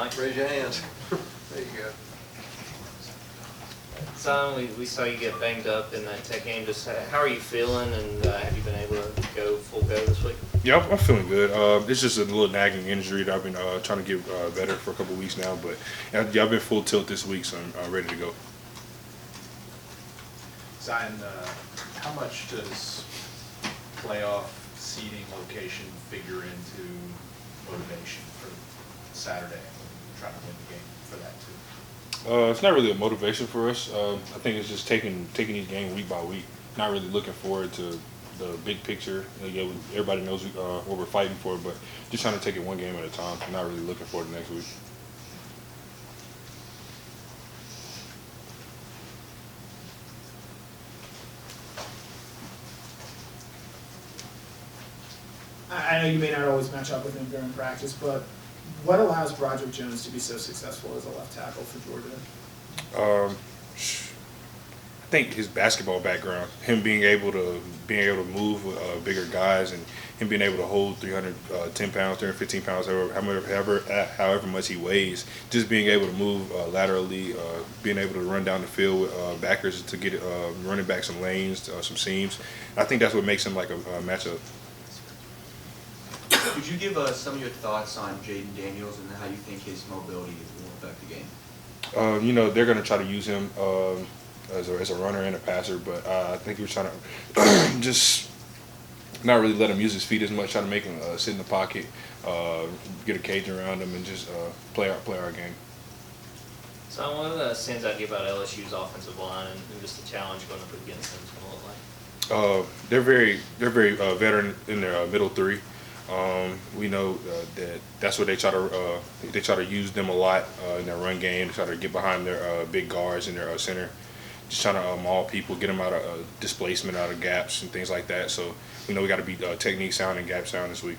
Mike. Raise your hands. There you go. Zion, we saw you get banged up in that Tech game. Just how are you feeling, and have you been able to go full go this week? Yeah, I'm feeling good. It's just a little nagging injury that I've been trying to get better for a couple of weeks now. But yeah, I've been full tilt this week, so I'm ready to go. Zion, how much does playoff seeding location figure into motivation for Saturday and trying to win the game for that too? It's not really a motivation for us. I think it's just taking these games week by week. Not really looking forward to the big picture. Yeah, everybody knows what we're fighting for, but just trying to take it one game at a time. Not really looking forward to next week. I know you may not always match up with him during practice, but what allows Broderick Jones to be so successful as a left tackle for Georgia? I think his basketball background, him being able to move with bigger guys, and him being able to hold 310 pounds, 315 pounds, however much he weighs, just being able to move laterally, being able to run down the field with backers to get running back some lanes, some seams. I think that's what makes him like a matchup. Could you give us some of your thoughts on Jaden Daniels and how you think his mobility will affect the game? They're going to try to use him as a runner and a passer, but I think we're trying to just not really let him use his feet as much, try to make him sit in the pocket, get a cage around him, and just play our game. So what stands out to you about LSU's offensive line and just the challenge going up against them is going to look like? They're very veteran in their middle three. We know that's what they try to use them a lot in their run game. They try to get behind their big guards in their center, just trying to maul people, get them out of displacement, out of gaps and things like that. So we know we got to be technique sound and gap sound this week.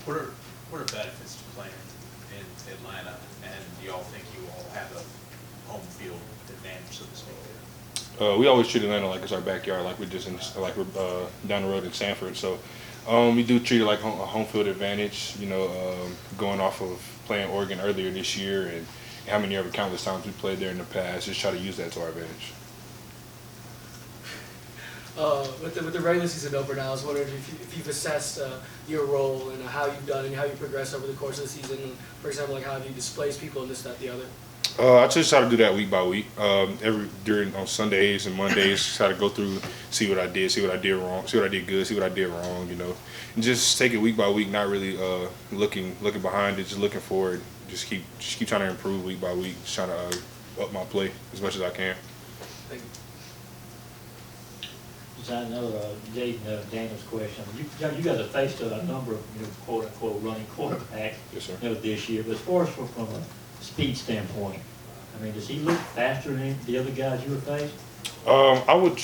What are benefits to playing in Atlanta, and do y'all think you all have a home field advantage, so to speak? We always treat Atlanta like it's our backyard, like we're down the road in Sanford. So we do treat it like a home field advantage. Going off of playing Oregon earlier this year and how many other countless times we played there in the past, just try to use that to our advantage. With the regular season over now, I was wondering if you've assessed your role and how you've done and how you progressed over the course of the season. For example, like how have you displaced people and this, that, the other? I just try to do that week by week. On Sundays and Mondays, try to go through, see what I did wrong, see what I did good, see what I did wrong, and just take it week by week, not really looking behind it, just looking forward. Just keep trying to improve week by week, just trying to up my play as much as I can. Thank you. I know Jaden Daniels' question. You guys have faced a number of quote unquote running quarterbacks Yes, sir. This year, but as far as from a speed standpoint, I mean, does he look faster than the other guys you were faced? I would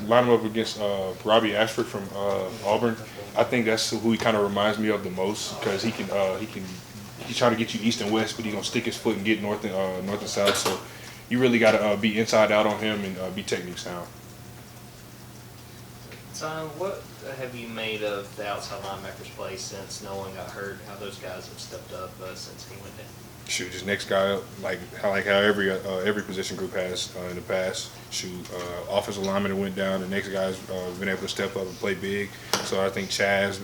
line him up against Robbie Ashford from Auburn. I think that's who he kind of reminds me of the most, because he's trying to get you east and west, but he's gonna stick his foot and get north and south. So you really got to be inside out on him and be technique sound. Zion, what have you made of the outside linebackers play since Nolan got hurt? How those guys have stepped up since he went down? Shoot, just next guy up, like how every position group has in the past. Shoot, offensive lineman that went down, the next guy's been able to step up and play big. So I think Chaz,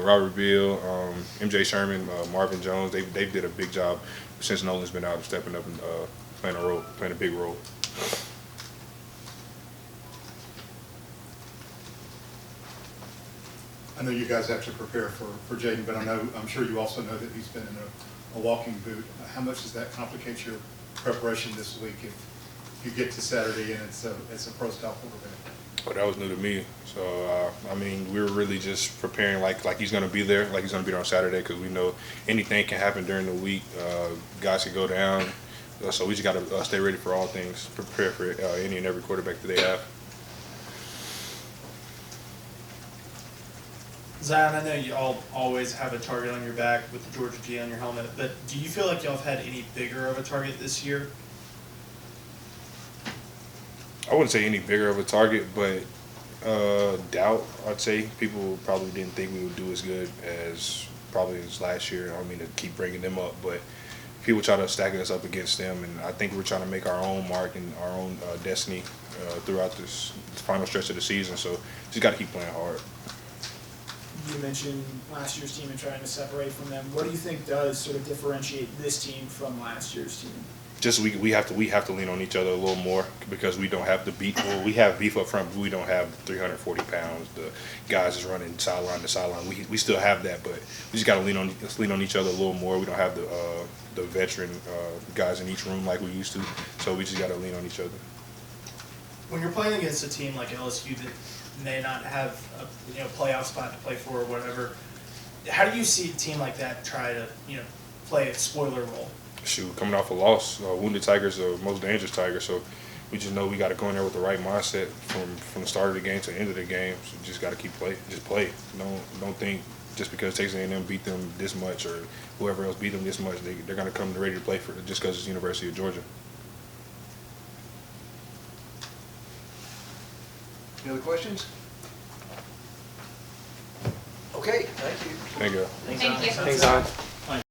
Robert Beal, MJ Sherman, Marvin Jones, they did a big job since Nolan's been out of stepping up and playing a big role. I know you guys have to prepare for Jaden, but I'm sure you also know that he's been in a walking boot. How much does that complicate your preparation this week if you get to Saturday and it's a pro style quarterback? Well, that was new to me. So we were really just preparing like he's going to be there, like he's going to be there on Saturday, because we know anything can happen during the week. Guys can go down, so we just got to stay ready for all things, prepare for any and every quarterback that they have. Zion, I know you all always have a target on your back with the Georgia G on your helmet, but do you feel like y'all have had any bigger of a target this year? I wouldn't say any bigger of a target, but doubt, I'd say. People probably didn't think we would do as good as probably as last year. I don't mean to keep bringing them up, but people try to stack us up against them, and I think we're trying to make our own mark and our own destiny throughout this final stretch of the season. So just got to keep playing hard. You mentioned last year's team and trying to separate from them. What do you think does sort of differentiate this team from last year's team? Just we have to lean on each other a little more because we don't have the beat. Well, we have beef up front, but we don't have 340 pounds. The guys is running sideline to sideline. We still have that, but we just got to lean on each other a little more. We don't have the veteran guys in each room like we used to, so we just got to lean on each other. When you're playing against a team like LSU that may not have a playoff spot to play for or whatever, how do you see a team like that try to play a spoiler role? Shoot, coming off a loss, wounded Tiger's the most dangerous Tiger, so we just know we got to go in there with the right mindset from the start of the game to the end of the game. So just got to keep play. Don't think just because Texas A&M beat them this much or whoever else beat them this much, they're going to come ready to play for it just because it's University of Georgia. Any other questions? Okay, thank you. Thank you. Thanks, Thank Alex. you. Thanks, Zion.